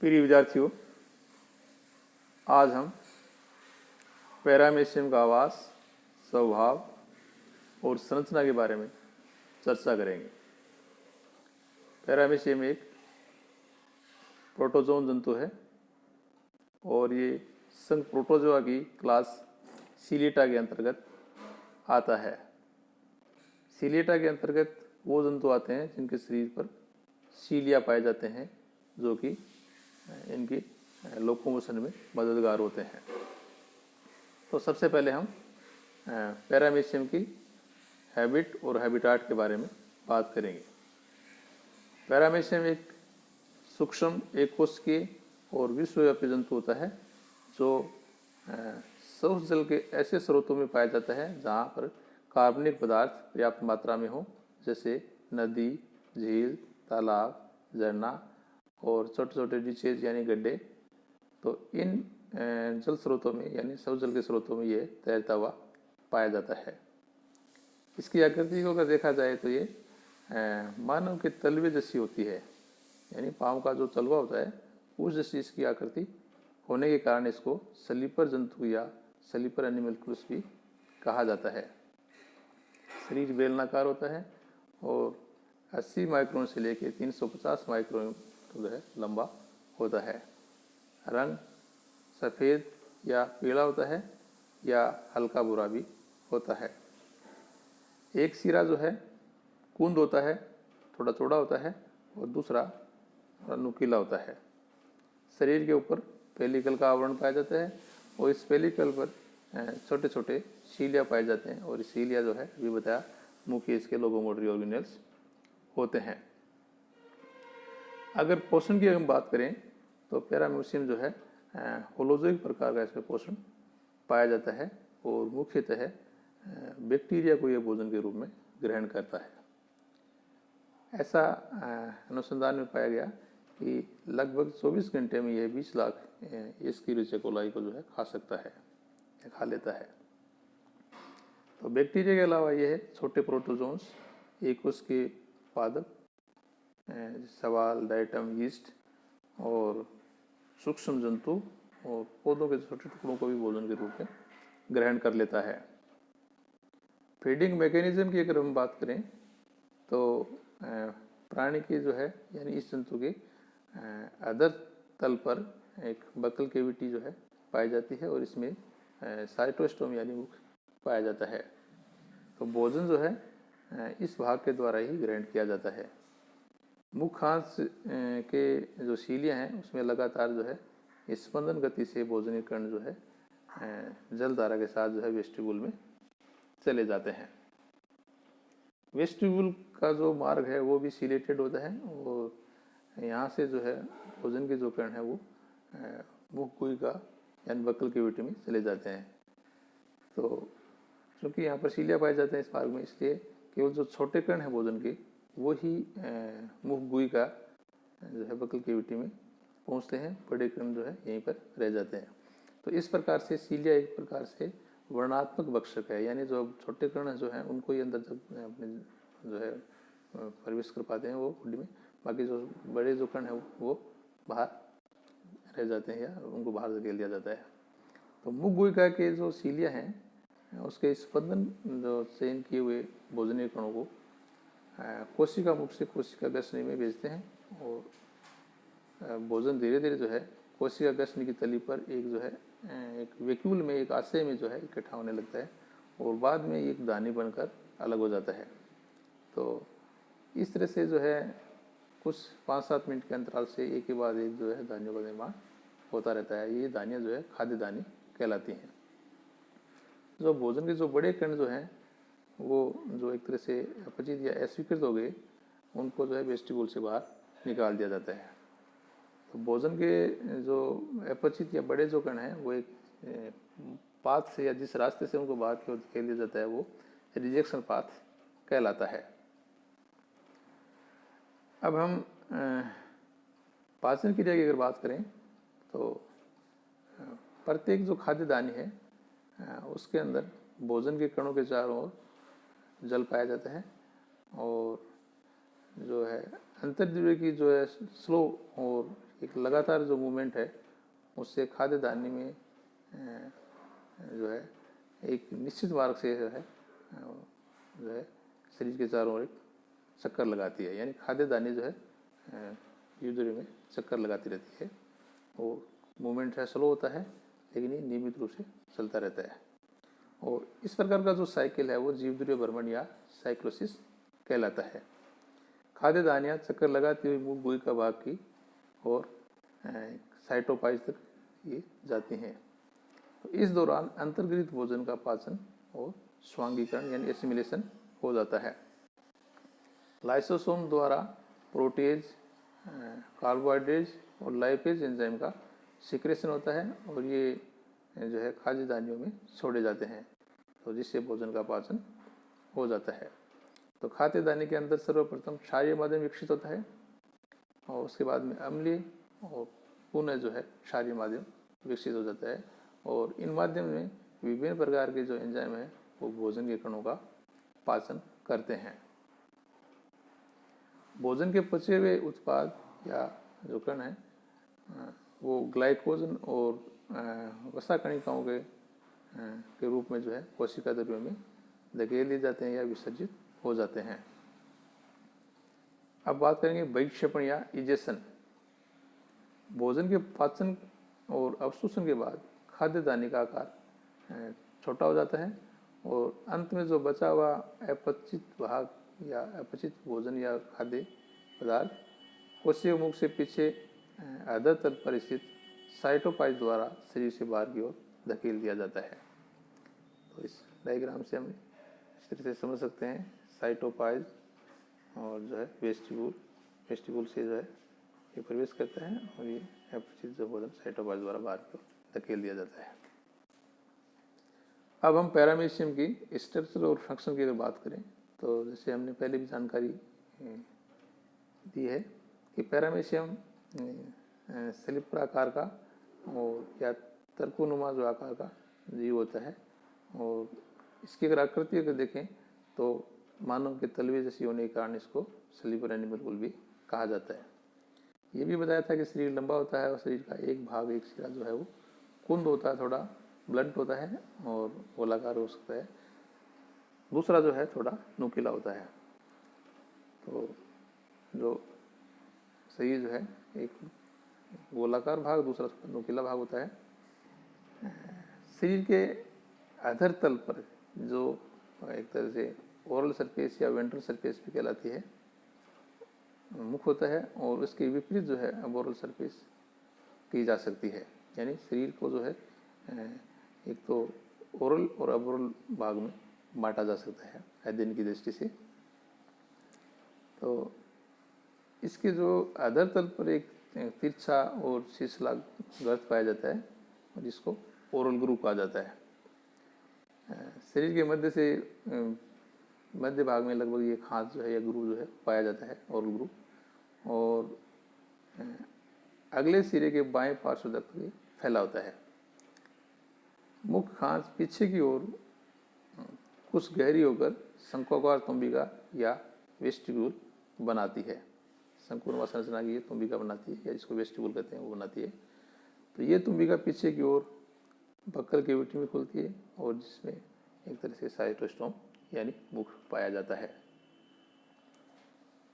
प्रिय विद्यार्थियों, आज हम पैरामीशियम का आवास, स्वभाव और संरचना के बारे में चर्चा करेंगे। पैरामीशियम एक प्रोटोजोन जंतु है और ये संघ प्रोटोजोआ की क्लास सीलिएटा के अंतर्गत आता है। सीलिएटा के अंतर्गत वो जंतु आते हैं जिनके शरीर पर सीलिया पाए जाते हैं, जो कि इनकी लोकोमोशन में मददगार होते हैं। तो सबसे पहले हम पैरामीशियम की हैबिट और हैबिटाट के बारे में बात करेंगे। पैरामीशियम एक सूक्ष्म एक कोशिकीय और विश्वव्यापी जंतु होता है जो सौर जल के ऐसे स्रोतों में पाया जाता है जहाँ पर कार्बनिक पदार्थ पर्याप्त मात्रा में हो, जैसे नदी, झील, तालाब, झरना और छोटे छोटे डिचेज यानी गड्ढे। तो इन जल स्रोतों में यानी सौर जल के स्रोतों में ये तैरता हुआ पाया जाता है। इसकी आकृति को अगर देखा जाए तो ये मानव के तलवे जैसी होती है, यानी पाँव का जो तलवा होता है उस जैसी इसकी आकृति होने के कारण इसको स्लीपर जंतु या स्लीपर एनिमल्कुलस भी कहा जाता है। शरीर बेलनाकार होता है और 80 माइक्रोन से लेकर 350 माइक्रोन जो है लंबा होता है। रंग सफ़ेद या पीला होता है या हल्का भूरा भी होता है। एक सिरा जो है कुंद होता है, थोड़ा चौड़ा होता है, और दूसरा नुकीला होता है। शरीर के ऊपर पेलिकल का आवरण पाया जाता है और इस पेलिकल पर छोटे छोटे सीलिया पाए जाते हैं और सीलिया जो है अभी बताया मुख्य इसके लोकोमोटरी ऑर्गेनल्स होते हैं। अगर पोषण की हम बात करें तो पैरामीशियम जो है होलोजोइक प्रकार का इसमें पोषण पाया जाता है और मुख्यतः बैक्टीरिया को यह भोजन के रूप में ग्रहण करता है। ऐसा अनुसंधान में पाया गया कि लगभग 24 घंटे में यह 20 लाख एस्केरिचिया कोलाई को जो है खा सकता है या खा लेता है। तो बैक्टीरिया के अलावा यह छोटे प्रोटोजोन्स, एक उसके पादप, सवाल, डाइटम, यीस्ट और सूक्ष्म जंतु और पौधों के छोटे टुकड़ों को भी भोजन के रूप में ग्रहण कर लेता है। फीडिंग मैकेनिज्म की अगर हम बात करें तो प्राणी की जो है यानी इस जंतु के अधर तल पर एक बकल कैविटी जो है पाई जाती है और इसमें साइटोस्टोम यानी मुख पाया जाता है। तो भोजन जो है इस भाग के द्वारा ही ग्रहण किया जाता है। मुखांश के जो सीलिया हैं उसमें लगातार जो है स्पंदन गति से भोजनीय कण जो है जलधारा के साथ जो है वेस्टिब्यूल में चले जाते हैं। वेस्टिब्यूल का जो मार्ग है वो भी सीलेटेड होता है और यहाँ से जो है भोजन के जो कण है वो मुख गुहिका यानी बकल कैविटी में चले जाते हैं। तो क्योंकि यहाँ पर सीलिया पाए जाते हैं इस मार्ग में, इसलिए केवल जो छोटे कण है भोजन के वो ही मुख गुहिका जो है बकल कैविटी में पहुँचते हैं, बड़े कण जो है यहीं पर रह जाते हैं। तो इस प्रकार से सीलिया एक प्रकार से वर्णात्मक भक्षक है, यानी जो छोटे कण जो हैं उनको ही अंदर जब अपने जो है प्रवेश कर पाते हैं वो बॉडी में, बाकी जो बड़े जो कण है वो बाहर रह जाते हैं या उनको बाहर धकेल दिया जाता है। तो मुख गुहिका के जो सीलिया हैं उसके स्पंदन जो चयन किए हुए भोजनीय कणों को कोशिका मुख से कोशिका ग्रसनी में भेजते हैं और भोजन धीरे धीरे जो है कोशिका ग्रसनी की तली पर एक जो है एक वैक्यूल में, एक आशय में जो है इकट्ठा होने लगता है और बाद में एक दानी बनकर अलग हो जाता है। तो इस तरह से जो है कुछ 5-7 मिनट के अंतराल से एक के बाद एक जो है दानियों का निर्माण होता रहता है। ये दानियाँ जो है खाद्य दानी कहलाती हैं। जो भोजन के जो बड़े कण जो हैं वो जो एक तरह से अपचित या अस्वीकृत हो गए उनको जो है वेस्टिब्यूल से बाहर निकाल दिया जाता है। तो भोजन के जो अपचित या बड़े जो कण हैं वो एक पाथ से या जिस रास्ते से उनको बाहर की ओर धकेल दिया जाता है वो रिजेक्शन पाथ कहलाता है। अब हम पाचन क्रिया की अगर बात करें तो प्रत्येक जो खाद्य दानी है उसके अंदर भोजन के कणों के चारों ओर जल पाया जाता है और जो है अंतर्जीवी की जो है स्लो और एक लगातार जो मूवमेंट है उससे खाद्य दानी में जो है एक निश्चित मार्ग से जो है शरीर के चारों ओर एक चक्कर लगाती है, यानी खाद्य दानी जो है यूजुअली में चक्कर लगाती रहती है। वो मूवमेंट है स्लो होता है लेकिन ये नियमित रूप से चलता रहता है। और इस प्रकार का जो साइकिल है वो जीवद्रीय भ्रमण या साइक्लोसिस कहलाता है। खाद्य दानियाँ चक्कर लगाती हुई मूल गुहिका भाग की और साइटोपाइज तक ये जाती हैं। तो इस दौरान अंतर्गृहित भोजन का पाचन और स्वांगीकरण यानी एसिमिलेशन हो जाता है। लाइसोसोम द्वारा प्रोटीज, कार्बोहाइड्रेट और लाइपेज एंजाइम का सिक्रेशन होता है और ये जो है खाद्य दानियों में छोड़े जाते हैं, तो जिससे भोजन का पाचन हो जाता है। तो खाद्य दाने के अंदर सर्वप्रथम क्षारीय माध्यम विकसित होता है और उसके बाद में अम्लीय और पुनः जो है क्षारीय माध्यम विकसित हो जाता है। और इन माध्यम में विभिन्न प्रकार के जो एंजाइम हैं वो भोजन के कणों का पाचन करते हैं। भोजन के पचे हुए उत्पाद या जो कण है वो ग्लाइकोजन और वसा कणिकाओं के रूप में जो है कोशिका द्रव्यों में धकेल दिए जाते हैं या विसर्जित हो जाते हैं। अब बात करेंगे बहिक्षेपण या इजेशन। भोजन के पाचन और अवशोषण के बाद खाद्य दाने का आकार छोटा हो जाता है और अंत में जो बचा हुआ अपचित भाग या अपचित भोजन या खाद्य पदार्थ कोशिका मुख से पीछे आधा तल पर स्थित साइटोपाइज द्वारा शरीर से बाहर की ओर धकेल दिया जाता है। तो इस डायग्राम से हम इस तरह से समझ सकते हैं, साइटोपाइज और जो है वेस्टिबुल से जो है ये प्रवेश करता है और ये अपचित जो भोजन साइटोपाइज द्वारा बाहर की ओर धकेल दिया जाता है। अब हम पैरामीशियम की स्ट्रक्चर और फंक्शन की अगर बात करें तो जैसे हमने पहले भी जानकारी दी है कि पैरामीशियम स्लिपर आकार का और या तरकुनुमा जो आकार का जीव होता है और इसकी अगर आकृति अगर देखें तो मानव के तलवे जैसी होने के कारण इसको स्लीपर एनिमल भी कहा जाता है। ये भी बताया था कि शरीर लंबा होता है और शरीर का एक भाग, एक सिरा जो है वो कुंद होता है, थोड़ा ब्लंट होता है और गोलाकार हो सकता है, दूसरा जो है थोड़ा नुकीला होता है। तो जो शरीर जो है एक गोलाकार भाग, दूसरा थोड़ा नुकीला भाग होता है। शरीर के अधर तल पर जो एक तरह से ओरल सरफेस या वेंट्रल सरफेस भी कहलाती है मुख होता है और उसके विपरीत जो है अबोरल सरफेस की जा सकती है। यानी शरीर को जो है एक तो ओरल और अबोरल भाग में बांटा जा सकता है अध्ययन की दृष्टि से। तो इसके जो अधर तल पर एक तिरछा और शीर्षला गर्त पाया जाता है और जिसको ओरल ग्रू कहा जाता है। शरीर के मध्य से मध्य भाग में लगभग ये खांच जो है या ग्रू जो है पाया जाता है, ओरल ग्रू, और अगले सिरे के बाएं पार्श्व तक ये फैला होता है। मुख खांच पीछे की ओर कुछ गहरी होकर शंक्वाकार तुंबिका या वेस्टिब्यूल बनाती है। शंकुनुमा संरचना की ये तुंबिका बनाती है या जिसको वेस्टिब्यूल कहते हैं वो बनाती है। तो ये तुंबिका पीछे की ओर बक्कल कैविटी में खुलती है और जिसमें एक तरह से साइटोस्टोम यानी मुख पाया जाता है।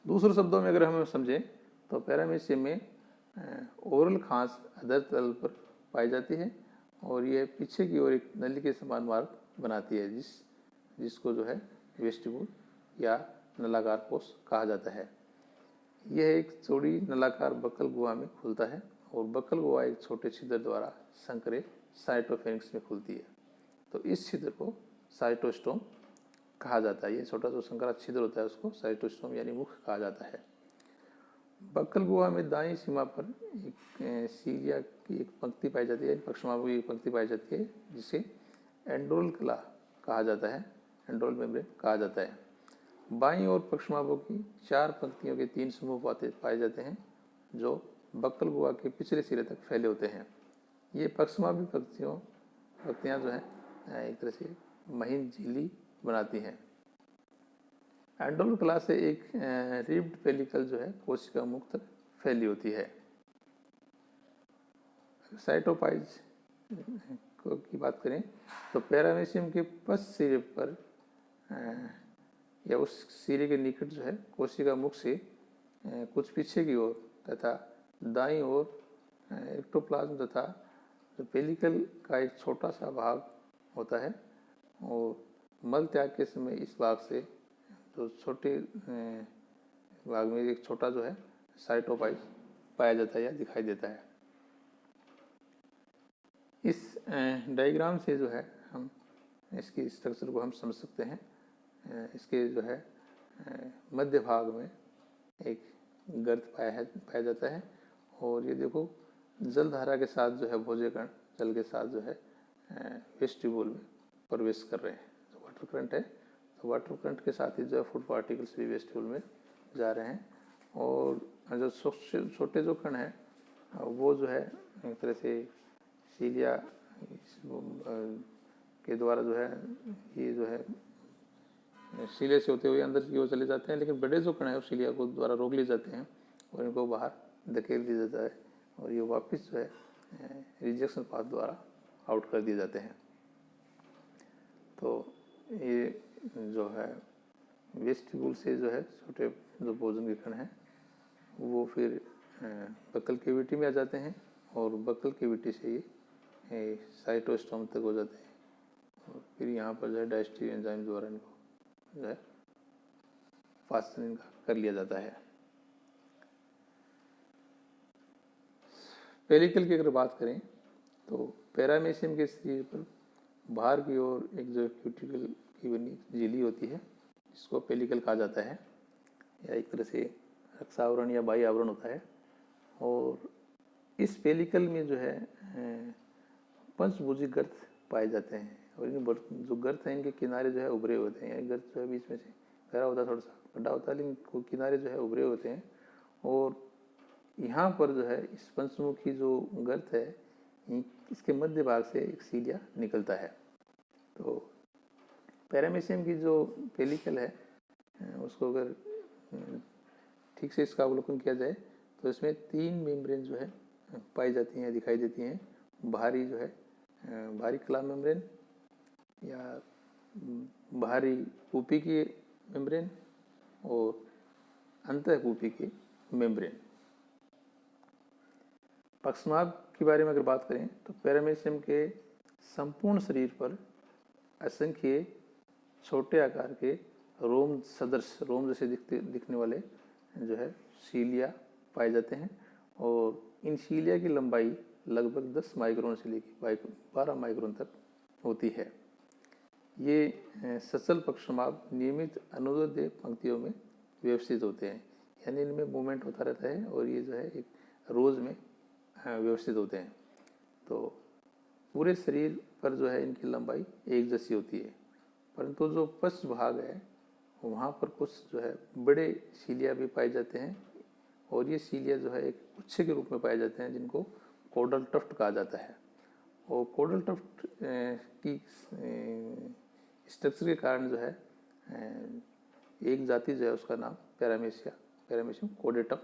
दूसरे शब्दों में अगर हम समझें तो पैरामीशियम में ओरल खांच अधर तल पर पाई जाती है और यह पीछे की ओर एक नली के समान मार्ग बनाती है जिसको जो है वेस्टिब्यूल या नलाकार कोष कहा जाता है। यह एक चौड़ी नलाकार बक्कल गुहा में खुलता है और बक्कल गुहा एक छोटे छिद्र द्वारा संकरे साइटोफेनिक्स में खुलती है। तो इस छिद्र को साइटोस्टोम कहा जाता है। ये छोटा जो संकरा छिद्र होता है उसको साइटोस्टोम यानी मुख कहा जाता है। बक्कल गुहा में दाईं सीमा पर एक सीलिया की एक पंक्ति पाई जाती है, पक्षमाभु की एक पंक्ति पाई जाती है जिसे एंड्रोल कला कहा जाता है, एंड्रोल मेम्ब्रेन कहा जाता है। बाईं और पक्षमाभु की 4 पंक्तियों के 3 समूह पाए जाते हैं जो बक्कल गुहा के पिछले सिरे तक फैले होते हैं। ये पक्षमाभु पंक्तियाँ जो हैं एक तरह से महीन झिल्ली बनाती हैं। एंड्रोल कला से एक रिब्ड पेलिकल जो है कोशिका मुख तक फैली होती है। साइटोपाइज की बात करें तो पैरामीशियम के पश्च सिरे पर या उस सिरे के निकट जो है कोशिका मुख से कुछ पीछे की ओर तथा दाईं ओर एक्टोप्लाज्म तथा जो पेलिकल का एक छोटा सा भाग होता है और मल त्याग के समय इस भाग से जो छोटे भाग में एक छोटा जो है साइटोपाइज पाया जाता है या दिखाई देता है। इस डायग्राम से जो है हम इसकी स्ट्रक्चर को हम समझ सकते हैं। इसके जो है मध्य भाग में एक गर्त पाया जाता है और ये देखो जल धारा के साथ जो है भोज्य कण जल के साथ जो है वेस्टिब्यूल में प्रवेश कर रहे हैं। जो वाटर करंट है तो वाटर करंट के साथ ही जो है फूड पार्टिकल्स भी वेस्टिब्यूल में जा रहे हैं और जो छोटे जो कण हैं वो जो है एक तरह से सीलिया के द्वारा जो है ये जो है सीलिया से होते हुए अंदर की ओर चले जाते हैं, लेकिन बड़े जो कण है वो सीलिया को द्वारा रोक लिए जाते हैं और इनको बाहर धकेल दिया जाता है और ये वापस जो है रिजेक्शन पाथ द्वारा आउट कर दिए जाते हैं। तो ये जो है वेस्टिब्यूल से जो है छोटे जो भोजन के कण हैं वो फिर बक्कल कैविटी में आ जाते हैं और बक्कल कैविटी से ये साइटोस्टोम तक हो जाते हैं और फिर यहाँ पर जो है डाइजेस्टिव एंजाइम द्वारा इनको जो है पाचन इनका कर लिया जाता है। पेलिकल की अगर बात करें तो पैरामीशियम के शरीर पर बाहर की ओर एक जो क्यूटिकल की बनी झिल्ली होती है जिसको पेलिकल कहा जाता है या एक तरह से रक्षावरण या बाह्य आवरण होता है और इस पेलिकल में जो है पंचभुजी गर्त पाए जाते हैं और इन जो गर्त हैं इनके किनारे जो है उभरे होते हैं। गर्त जो है बीच में से गहरा होता है, थोड़ा सा गड्ढा होता है, लेकिन किनारे जो है उभरे होते हैं और यहाँ पर जो है इस पंचमुखी जो गर्त है इसके मध्य भाग से एक सीलिया निकलता है। तो पैरामीशियम की जो पेलिकल है उसको अगर ठीक से इसका अवलोकन किया जाए तो इसमें 3 मेम्ब्रेन जो है पाई जाती हैं, दिखाई देती हैं। बाहरी जो है बाहरी क्ला मेम्ब्रेन या बाहरी कूपी की मेम्ब्रेन और अंतः कूपी की मेम्ब्रेन। पक्षमार्ग के बारे में अगर बात करें तो पैरामीशियम के संपूर्ण शरीर पर असंख्य छोटे आकार के रोम सदृश रोम जैसे दिखने वाले जो है सीलिया पाए जाते हैं और इन सीलिया की लंबाई लगभग 10 माइक्रोन से लेकर 12 माइक्रोन तक होती है। ये सचल पक्षमार्ग नियमित अनुदैर्ध्य पंक्तियों में व्यवस्थित होते हैं, यानी इनमें मूवमेंट होता रहता है और ये जो है एक रोज में व्यवस्थित होते हैं। तो पूरे शरीर पर जो है इनकी लंबाई एक जैसी होती है, परंतु जो पश्च भाग है वहाँ पर कुछ जो है बड़े सीलिया भी पाए जाते हैं और ये सीलिया जो है एक गुच्छे के रूप में पाए जाते हैं जिनको कोडल टफ्ट कहा जाता है। और कोडल टफ्ट की स्ट्रक्चर के कारण जो है एक जाति जो है उसका नाम पैरामीशियम कोडेटम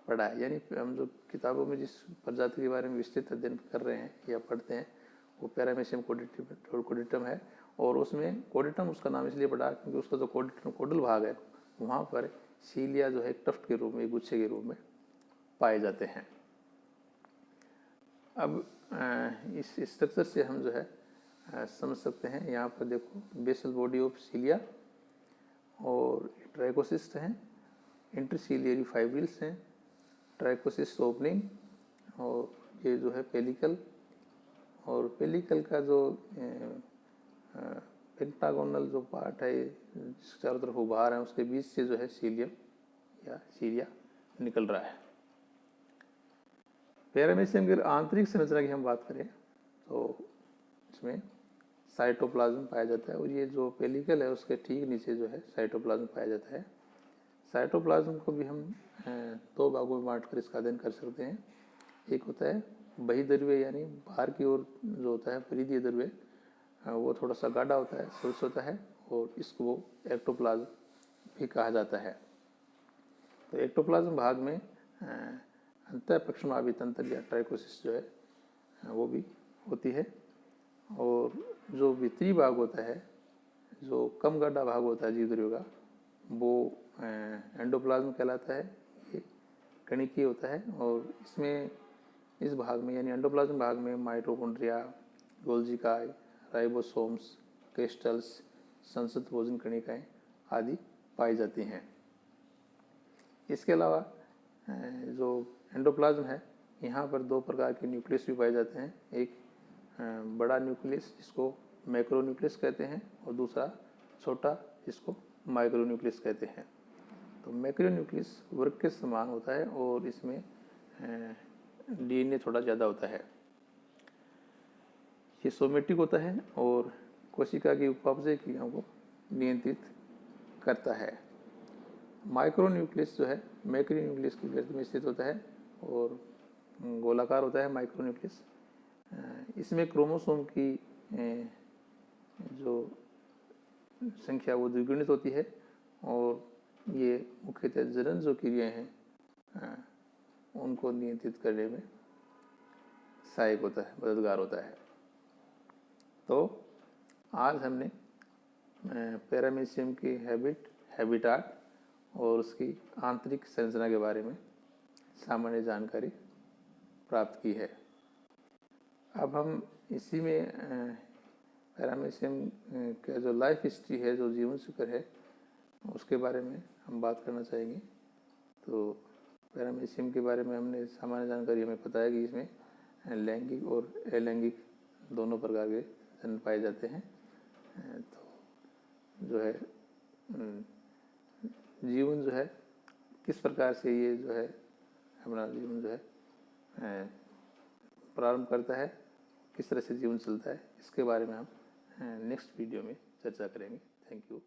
पड़ा है। यानी हम जो किताबों में जिस प्रजाति के बारे में विस्तृत अध्ययन कर रहे हैं या पढ़ते हैं वो पैरामीशियम कोडेटम है और उसमें कोडेटम उसका नाम इसलिए पड़ा क्योंकि उसका जो कोडल भाग है वहाँ पर सीलिया जो है एक टफ्ट के रूप में, एक गुच्छे के रूप में पाए जाते हैं। अब इस स्ट्रक्चर से हम जो है समझ सकते हैं। यहाँ पर देखो बेसल बॉडी ऑफ सीलिया और ट्राइकोसिस्ट हैं, इंटरसीलियरी फाइब्रिल्स हैं, ट्राइकोसिस्ट ओपनिंग और ये जो है पेलिकल और पेलिकल का जो पेंटागोनल जो पार्ट है जिसके चारों तरफ उभार है उसके बीच से जो है सीलियम या सीलिया निकल रहा है। पैरामीशियम की आंतरिक संरचना की हम बात करें तो इसमें साइटोप्लाज्म पाया जाता है और ये जो पेलिकल है उसके ठीक नीचे जो है साइटोप्लाज्म पाया जाता है। साइटोप्लाज्म को भी हम 2 भागों में बांट कर इसका अध्ययन कर सकते हैं। एक होता है बहिर्द्रव्य यानी बाहर की ओर जो होता है परिधीय द्रव्य वो थोड़ा सा गाढ़ा होता है, स्वच्छ होता है और इसको एक्टोप्लाज्म भी कहा जाता है। तो एक्टोप्लाज्म भाग में अंतः पक्षमाभी तंत्र या ट्राइकोसिस जो है वो भी होती है। और जो भीतरी भाग होता है, जो कम गाढ़ा भाग होता है जीवद्रियों का, वो एंडोप्लाज्म कहलाता है। ये कणिकीय होता है और इसमें इस भाग में यानी एंडोप्लाज्म भाग में माइटोकॉन्ड्रिया, गोल्जी काय, राइबोसोम्स, क्रिस्टल्स, संसद भोजन कणिकाएं आदि पाई जाती हैं। इसके अलावा जो एंडोप्लाज्म है, यहाँ पर दो प्रकार के न्यूक्लियस भी पाए जाते हैं। एक बड़ा न्यूक्लियस जिसको मैक्रोन्यूक्लियस कहते हैं और दूसरा छोटा जिसको माइक्रोन्यूक्लियस कहते हैं। तो मैक्रोन्यूक्लियस वर्ग के समान होता है और इसमें डीएनए थोड़ा ज़्यादा होता है। ये सोमेटिक होता है और कोशिका की उपापचय क्रियाओं को नियंत्रित करता है। माइक्रोन्यूक्लियस जो है मैक्रोन्यूक्लियस की गर्त में स्थित होता है और गोलाकार होता है माइक्रोन्यूक्लियस। इसमें क्रोमोसोम की जो संख्या वो द्विगुणित होती है और ये मुख्यतः जनन जो क्रियाएं हैं उनको नियंत्रित करने में सहायक होता है, मददगार होता है। तो आज हमने पैरामीशियम की हैबिटाट और उसकी आंतरिक संरचना के बारे में सामान्य जानकारी प्राप्त की है। अब हम इसी में पैरामीशियम का जो लाइफ हिस्ट्री है, जो जीवन चक्र है, उसके बारे में हम बात करना चाहेंगे। तो पैरामीशियम के बारे में हमने सामान्य जानकारी हमें पता है कि इसमें लैंगिक और अलैंगिक दोनों प्रकार के जन पाए जाते हैं। तो जो है जीवन जो है किस प्रकार से ये जो है हमारा जीवन जो है प्रारंभ करता है, किस तरह से जीवन चलता है, इसके बारे में हम नेक्स्ट वीडियो में चर्चा करेंगे। Thank you.